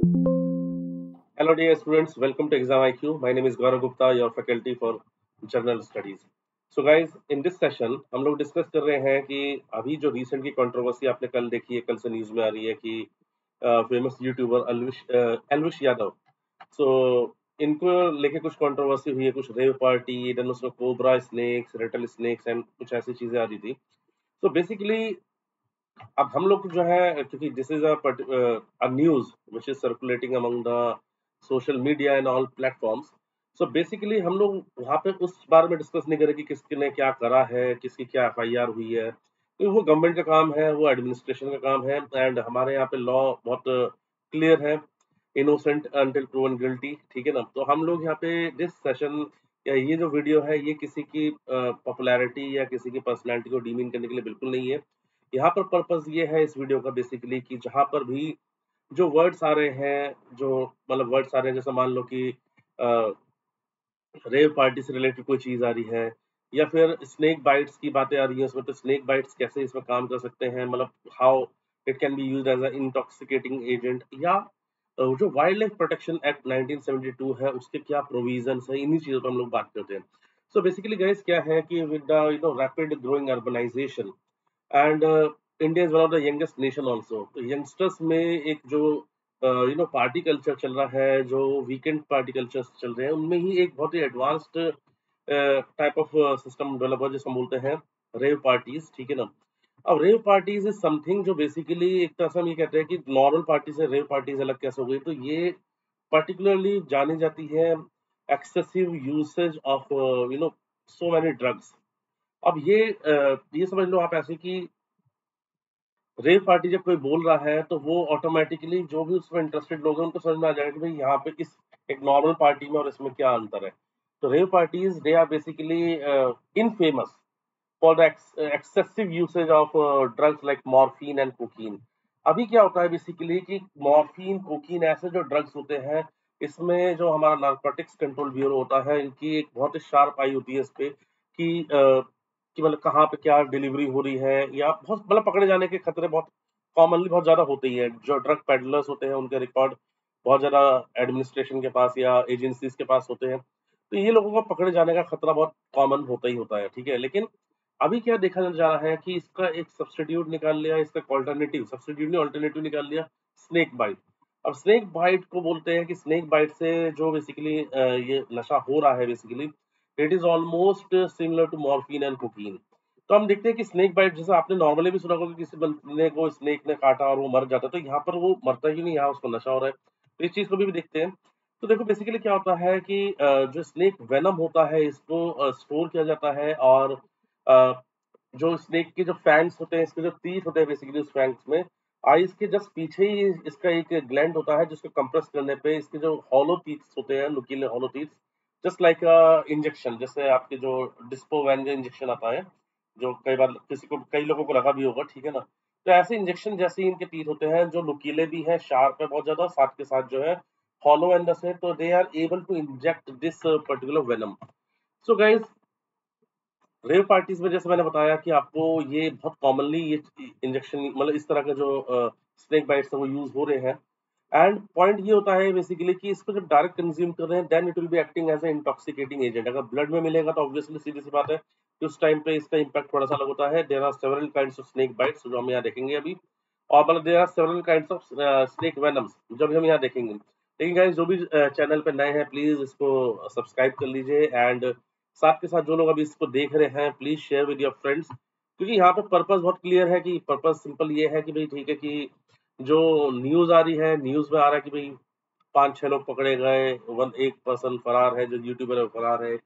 Hello, dear students. Welcome to Exam IQ. My name is Gaurav Gupta, your faculty for General Studies. So, guys, in this session, हम लोग discuss कर रहे हैं कि अभी जो रिसेंट की कंट्रोवर्सी आपने कल देखी है, कल से न्यूज में आ रही है कि famous YouTuber Elvish Yadav, so इनको लेके कुछ कंट्रोवर्सी हुई है, कुछ रेव पार्टी, देन उसमें cobra snakes, rattle snakes and कुछ ऐसी चीजें आ रही थी. सो बेसिकली अब हम लोग जो है, क्योंकि this is a news which is circulating among the social media and all platforms. So basically हम लोग वहाँ पे उस बारे में डिस्कस नहीं करें कि किसने क्या करा है, किसकी क्या एफआईआर हुई है, तो वो गवर्नमेंट का काम है, वो एडमिनिस्ट्रेशन का काम है. एंड हमारे यहाँ पे लॉ बहुत क्लियर है, इनोसेंट अंटिल प्रूवन गिल्टी. ठीक है ना. तो हम लोग यहाँ पे दिस सेशन या ये जो वीडियो है, ये किसी की पॉपुलैरिटी या किसी की पर्सनैलिटी को डीमीन करने के लिए बिल्कुल नहीं है. यहाँ पर पर्पस ये है इस वीडियो का बेसिकली कि जहाँ पर भी जो वर्ड्स आ रहे हैं, जो मतलब वर्ड्स आ रहे हैं, जैसे मान लो कि रेव पार्टी से रिलेटेड कोई चीज आ रही है, या फिर स्नेक बाइट्स की बातें आ रही है उसमें, तो स्नेक बाइट्स कैसे इसमें काम कर सकते हैं, मतलब how it can be used as a intoxicating agent, या जो वाइल्ड लाइफ प्रोटेक्शन एक्ट 1972 है उसके क्या प्रोविजंस है, इन्हीं चीजों पर हम लोग बात करते हैं. सो बेसिकली गाइस क्या है कि with the rapid growing urbanization and India is one of the youngest nation also. तो यंगस्टर्स में एक जो पार्टी कल्चर चल रहा है, जो वीकेंड पार्टी कल्चर चल रहे हैं, उनमें ही एक बहुत ही advanced type of system develop हुआ जिसको हम बोलते हैं रेव पार्टीज. ठीक है ना. अब रेव पार्टीज इज समथिंग जो बेसिकली एक तरह से हम ये कहते हैं कि नॉर्मल पार्टी से रेव पार्टीज अलग कैसे हो गई. तो ये पर्टिकुलरली जानी जाती है excessive usage of so many drugs. अब ये समझ लो आप ऐसे कि रेव पार्टी जब कोई बोल रहा है तो वो ऑटोमेटिकली जो भी उसमें इंटरेस्टेड लोग हैं उनको समझ में आ जाएगा कि भाई यहाँ पे इस एक नॉर्मल पार्टी में और इसमें क्या अंतर है. तो rave parties they are basically infamous for the excessive usage of drugs like morphine and cocaine. अभी क्या होता है बेसिकली कि मॉर्फिन कोकीन ऐसे जो ड्रग्स होते हैं, इसमें जो हमारा नार्कोटिक्स कंट्रोल ब्यूरो होता है, इनकी एक बहुत ही शार्प आई होती है इस पे कि मतलब कहाँ पे क्या डिलीवरी हो रही है, या बहुत मतलब पकड़े जाने के खतरे बहुत कॉमनली बहुत ज्यादा होते ही है. जो ड्रग पेडलर्स होते हैं उनके रिकॉर्ड बहुत ज्यादा एडमिनिस्ट्रेशन के पास या एजेंसीज के पास होते हैं. तो ये लोगों को पकड़े जाने का खतरा बहुत कॉमन होता ही होता है. ठीक है. लेकिन अभी क्या देखा जा रहा है कि इसका एक सब्स्टिट्यूट निकाल लिया, इसका ऑल्टरनेटिव, सब्स्टिट्यूट नहीं ऑल्टरनेटिव निकाल लिया, स्नेक बाइट. अब स्नेक बाइट को बोलते हैं कि स्नेक बाइट से जो बेसिकली ये नशा हो रहा है basically, it is almost similar to morphine and cocaine. तो हम देखते हैं कि स्नेक बाइट जैसे आपने नॉर्मली भी सुना होगा कि किसी बंदे को स्नेक ने काटा और वो मर जाता है, तो यहाँ पर वो मरता ही नहीं, यहाँ उसको नशा हो रहा है. तो इस चीज को भी देखते हैं. तो देखो बेसिकली क्या होता है कि जो स्नेक वेनम होता है इसको स्टोर किया जाता है, और अ, जो स्नेक के जो फैंग्स होते हैं, इसके जो टीथ होते हैं बेसिकली, उस फैंग्स में आईज के जस्ट पीछे ही इसका एक ग्लैंड होता है, जिसको कंप्रेस करने पे इसके जो हॉलो टीथ्स होते हैं, नुकीले hollow teeths, just like injection, जैसे आपके जो डिस्पोवैन का इंजेक्शन आता है, जो कई बार किसी को कई लोगों को लगा भी होगा. ठीक है ना. तो ऐसे इंजेक्शन जैसे ही इनके टीथ होते हैं, जो नुकीले भी हैं, शार्प है बहुत ज्यादा, साथ के साथ जो है हॉलो एंड है, तो they are able to inject this particular venom. So guys, rave parties में जैसे मैंने बताया कि आपको ये बहुत कॉमनली ये इंजेक्शन, मतलब इस तरह का जो स्नेक बाइट्स है वो यूज हो रहे हैं. एंड पॉइंट ये होता है बेसिकली कि इसको जब डायरेक्ट कंज्यूम कर रहे हैं, then it will be acting as a intoxicating agent. अगर ब्लड में मिलेगा तो ऑब्वियसली सीधी सी बात है कि उस टाइम पे इसका इम्पैक्ट थोड़ा सा अलग होता है. There are several kinds of snake bites जो हम यहाँ देखेंगे अभी, और मतलब there are several kinds of snake venoms जो भी हम यहाँ देखेंगे. लेकिन गाइस, जो भी चैनल पे नए हैं, प्लीज इसको सब्सक्राइब कर लीजिए. एंड साथ के साथ जो लोग अभी इसको देख रहे हैं, please share with your friends, क्योंकि यहाँ पे पर्पस बहुत क्लियर है. कि पर्पस सिंपल ये है कि भाई ठीक है कि जो न्यूज आ रही है, न्यूज में आ रहा है कि भाई 5-6 लोग पकड़े गए, एक पर्सन फरार है, जो यूट्यूबर है वो फरार है.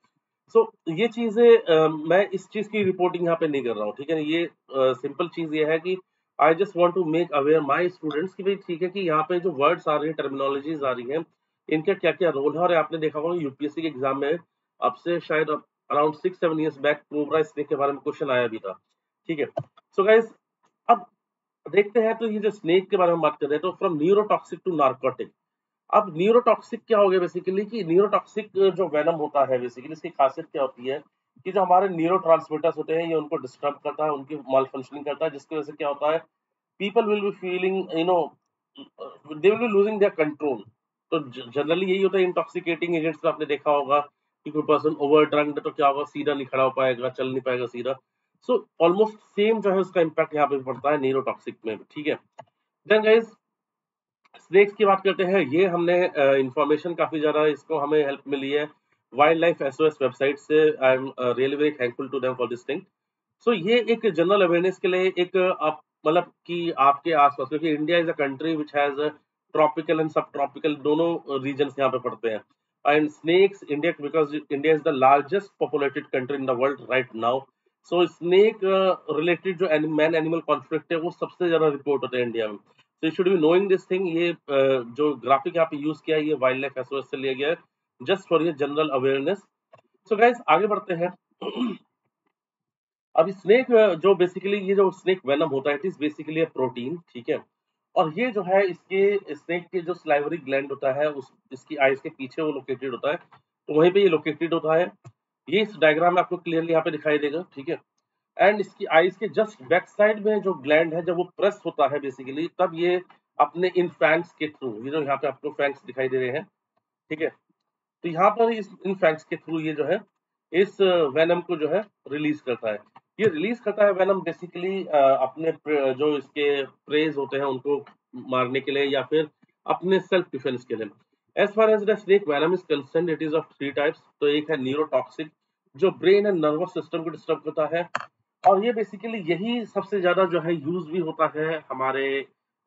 सो ये चीजें मैं इस चीज की रिपोर्टिंग यहाँ पे नहीं कर रहा हूँ. ठीक है ना. ये सिंपल चीज ये है कि I just want to make aware my students कि भाई ठीक है कि यहाँ पे जो वर्ड्स आ रही हैं, टर्मिनोलॉजीज आ रही हैं, इनका क्या क्या रोल है. और आपने देखा होगा यूपीएससी के एग्जाम में अब से शायद around 6-7 years back cobra snake के बारे में क्वेश्चन आया भी था. ठीक है. सो गाइस, अब देखते हैं. तो ये जो स्नेक के बारे में बात कर रहे हैं, तो फ्रॉम न्यूरोटॉक्सिक टू नार्कोटिक. अब न्यूरोटॉक्सिक क्या हो गया बेसिकली कि न्यूरोटॉक्सिक जो वेनम होता है बेसिकली, इसकी खासियत क्या होती है कि जो हमारे न्यूरो ट्रांसमीटर्स होते हैं, ये उनको डिस्टर्ब करता है, उनकी माल फंक्शनिंग करता है, जिसकी वजह से क्या होता है, people will be feeling they will be losing their control. तो जनरली यही होता है इंटॉक्सिकेटिंग एजेंट्स में, आपने देखा होगा कि कोई पर्सन ओवर ड्रंक्ड तो क्या होगा, सीधा नहीं खड़ा हो पाएगा, चल नहीं पाएगा सीधा। सो ऑलमोस्ट सेम जो है उसका इम्पैक्ट यहाँ पे पड़ता है न्यूरोटॉक्सिक में, ठीक है। देन गाइस, स्नेक्स की बात करते हैं। ये हमने इंफॉर्मेशन काफी ज्यादा इसको हमें हेल्प मिली है वाइल्ड लाइफ एसओएस वेबसाइट से। I am really very thankful to them for this thing. So ये एक जनरल अवेयरनेस के लिए एक आप मतलब कि आपके आसपास, क्योंकि India is a country which has tropical and सब ट्रॉपिकल दोनों रीजन्स यहाँ पे पड़ते हैं। And snacks India, because India is the largest populated country in the world right now. So snake related जो मैन एनिमल कॉन्फ्लिक्ट है वो सबसे ज्यादा रिपोर्ट होते हैं इंडिया में। तो you should be knowing this thing. ये जो ग्राफिक यहाँ पे यूज किया है ये वाइल्ड लाइफ एसओएस से लिया गया है, जस्ट फॉर ये जनरल अवेयरनेस। सो गाइस आगे बढ़ते हैं। अब स्नेक जो बेसिकली ये जो स्नेक वेनम होता है, इट इज बेसिकली प्रोटीन, ठीक है। और ये जो है इसके स्नेक के जो स्लाइवरी ग्लैंड होता है उस इसकी आइज के पीछे वो लोकेटेड होता है, तो वहीं पे ये लोकेटेड होता है। ये इस डायग्राम में आपको क्लियरली यहाँ पे दिखाई देगा, ठीक है। एंड इसकी आइज के जस्ट बैक साइड में जो ग्लैंड है जब वो प्रेस होता है बेसिकली, तब ये अपने इन फैंक्स के थ्रू, ये जो यहाँ पे आपको फैंक्स दिखाई दे रहे हैं, ठीक है, तो यहाँ पर इस इन फैंक्स के थ्रू ये जो है इस वेनम को जो है रिलीज करता है। ये रिलीज करता है वेनम बेसिकली अपने जो इसके प्रेज होते हैं उनको मारने के लिए या फिर अपने सेल्फ डिफेंस के लिए। As far as the snake venom is concern, it is of three types. तो एक है न्यूरोटॉक्सिक, जो ब्रेन एंड नर्वस सिस्टम को डिस्टर्ब करता है, और ये बेसिकली यही सबसे ज्यादा जो है यूज भी होता है हमारे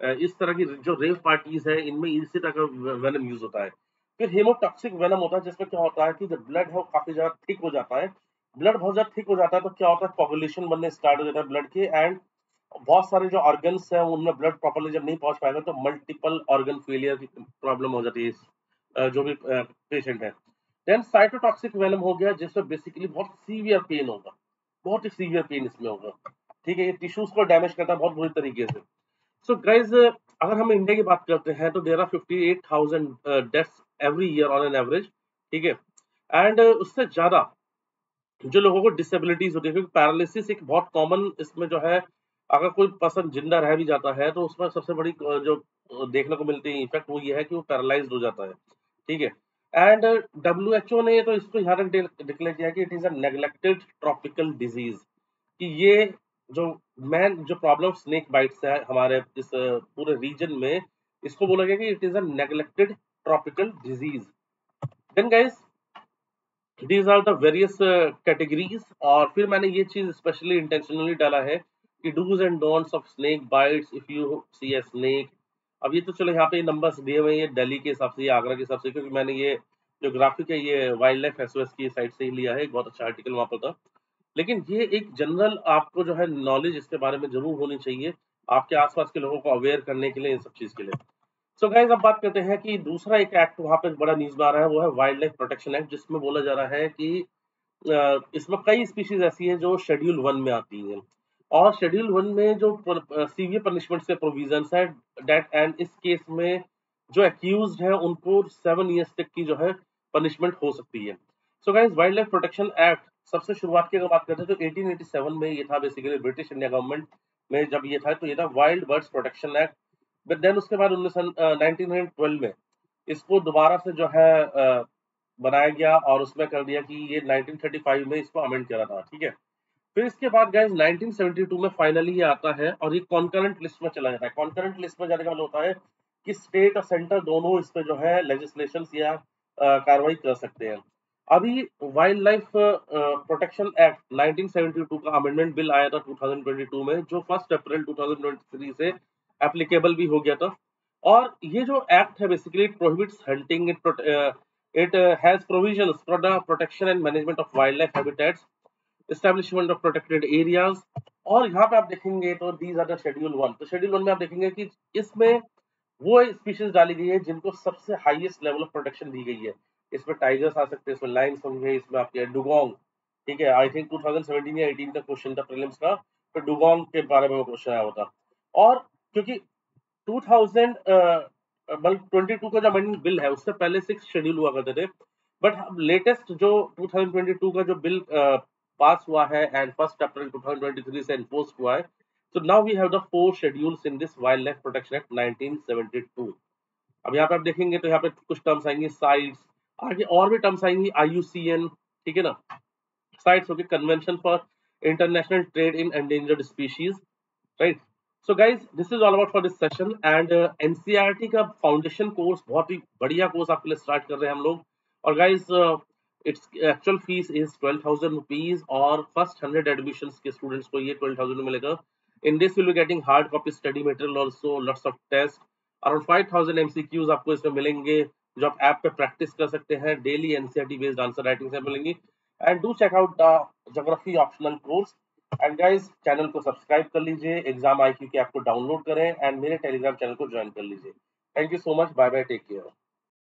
इस तरह की जो रेव पार्टीज है इनमें इसी तरह का वेनम यूज होता है। फिर हेमोटॉक्सिक वेनम होता है, जिसमें क्या होता है कि जब ब्लड है वो काफी ज्यादा थिक हो जाता है। ब्लड बहुत ज्यादा थिक हो जाता है तो क्या होता है, कोगुलेशन बनने स्टार्ट हो जाता है ब्लड के, एंड बहुत सारे जो ऑर्गन्स हैं उनमें ब्लड प्रॉपर्ली जब नहीं पहुंच पाएगा तो मल्टीपल ऑर्गन फेलियर की प्रॉब्लम हो जाती है इस जो भी पेशेंट है। देन साइटोटॉक्सिक वेनम हो गया, जिसमें बेसिकली बहुत सीवियर पेन होगा, बहुत ही सीवियर पेन इसमें होगा, ठीक है। ये टिश्यूज को डैमेज करता है बहुत बुरी तरीके से। सो गाइज, अगर हम इंडिया की बात करते हैं तो there are 58,000 deaths every year on an average, ठीक है। एंड उससे ज्यादा जो लोगों को डिसेबिलिटीज होती है, क्योंकि पैरालिसिस एक बहुत कॉमन इसमें जो है, अगर कोई पर्सन जिंदा रह भी जाता है तो उसमें सबसे बड़ी जो देखने को मिलती है इफेक्ट वो ये है कि वो पैरालाइज्ड हो जाता है, ठीक है। एंड WHO ने तो इसको यहाँ तक डिक्लेयर किया कि it is a neglected tropical disease, कि ये जो मैन जो प्रॉब्लम स्नेक बाइट्स है हमारे इस पूरे रीजन में, इसको बोला गया कि it is a neglected tropical disease. Then guys, these are the various categories, और फिर मैंने ये चीज स्पेशली इंटेंशनली डाला है कि dos and don'ts of snake bites if you see a snake. अब ये तो चलो यहाँ पे नंबर्स दिए हुए हैं ये दिल्ली के हिसाब से, ये आगरा के हिसाब से, क्योंकि मैंने ये जो ग्राफिक है ये वाइल्ड लाइफ एसओएस की साइट से ही लिया है, एक बहुत अच्छा आर्टिकल वहां पर था। लेकिन ये एक जनरल आपको जो है नॉलेज इसके बारे में जरूर होनी चाहिए, आपके आसपास के लोगों को अवेयर करने के लिए, इन सब चीज के लिए। सो गाइस, अब बात करते हैं कि दूसरा एक एक्ट वहां पे बड़ा न्यूज में आ रहा है, वो है वाइल्ड लाइफ प्रोटेक्शन एक्ट, जिसमें बोला जा रहा है कि इसमें कई स्पीशीज ऐसी हैं जो शेड्यूल 1 में आती हैं, और शेड्यूल 1 में जो सीवियर पनिशमेंट के प्रोविजंस है डेट, एंड इस केस में जो एक्यूज्ड है उनको 7 years तक की जो है पनिशमेंट हो सकती है। So guys, wild life protection act सबसे शुरुआत की अगर बात करते हैं तो 1887 में ये था, बेसिकली ब्रिटिश इंडिया गवर्नमेंट में जब ये था तो ये था wild birds protection act. But then उसके बाद 1912 में इसको दोबारा से जो है बनाया गया, और उसमें कर दिया कि ये 1935 में इसको अमेंड करा था, ठीक है। फिर इसके बाद गाइस 1972 में फाइनली ये आता है और ये कॉन्करेंट लिस्ट में चला जाता है। कॉन्करेंट लिस्ट में जाने का मतलब होता है कि स्टेट और सेंटर दोनों इस पे जो है लेजिस्लेशन या कार्रवाई कर सकते हैं। अभी वाइल्ड लाइफ प्रोटेक्शन एक्ट 1972 का अमेंडमेंट बिल आया था 2022 में, जो 1 अप्रैल 2023 से एप्लीकेबल भी हो गया था। और ये जो एक्ट है basically it prohibits hunting, it has provisions for the protection and management of wild life habitats, establishment of protected areas. और यहाँ पे आप देखेंगे तो दीज आर द शेड्यूल 1। तो शेड्यूल 1 में आप देखेंगे कि इसमें वो स्पीशीज डाली गई है जिनको सबसे हाईएस्ट लेवल ऑफ प्रोटेक्शन दी गई है। इसमें टाइगर्स आ सकते हैं, इसमें लायंस होंगे, इसमें आपके डुगोंग, ठीक है। आई थिंक 2017 या 18 का क्वेश्चन था प्रीलिम्स का, तो डुगोंग के बारे में वो क्वेश्चन आया होता। और क्योंकि 2000 बल्कि 22 का जो अमेंडमेंट बिल है उससे पहले 6 शेड्यूल हुआ करते थे, बट लेटेस्ट जो 2022 का जो बिल पास हुआ है एंड 1 अप्रैल 2023 से एनफोर्स हुआ है, So now we have the 4 schedules in this Wildlife Protection Act 1972. अब यहाँ पे आप देखेंगे तो यहाँ पे कुछ टर्म्स आएंगी, साइट्स, आगे और भी टर्म्स आएंगी, IUCN, ठीक है ना, साइट्स होगी, convention for international trade in endangered species, right. So guys this is all about for this session. And NCERT का फाउंडेशन कोर्स बहुत ही बढ़िया कोर्स आपके लिए स्टार्ट कर रहे हैं हम लोग. और guys it's actual fees is 12,000 rupees और फर्स्ट 100 एडमिशन के स्टूडेंट्स को ये 12,000 में मिलेगा. In this will be getting hard copy study material, also lots of test, around 5,000 MCQs आपको इसमें मिलेंगे जो आप ऐप पे प्रैक्टिस कर सकते हैं. Daily NCERT based answer writing से मिलेंगी. And do check out the geography optional course. And guys channel को सब्सक्राइब कर लीजिए, एग्जाम IQ के ऐप को डाउनलोड करें एंड मेरे टेलीग्राम चैनल को ज्वाइन कर लीजिए. Thank you so much. Bye bye. Take care.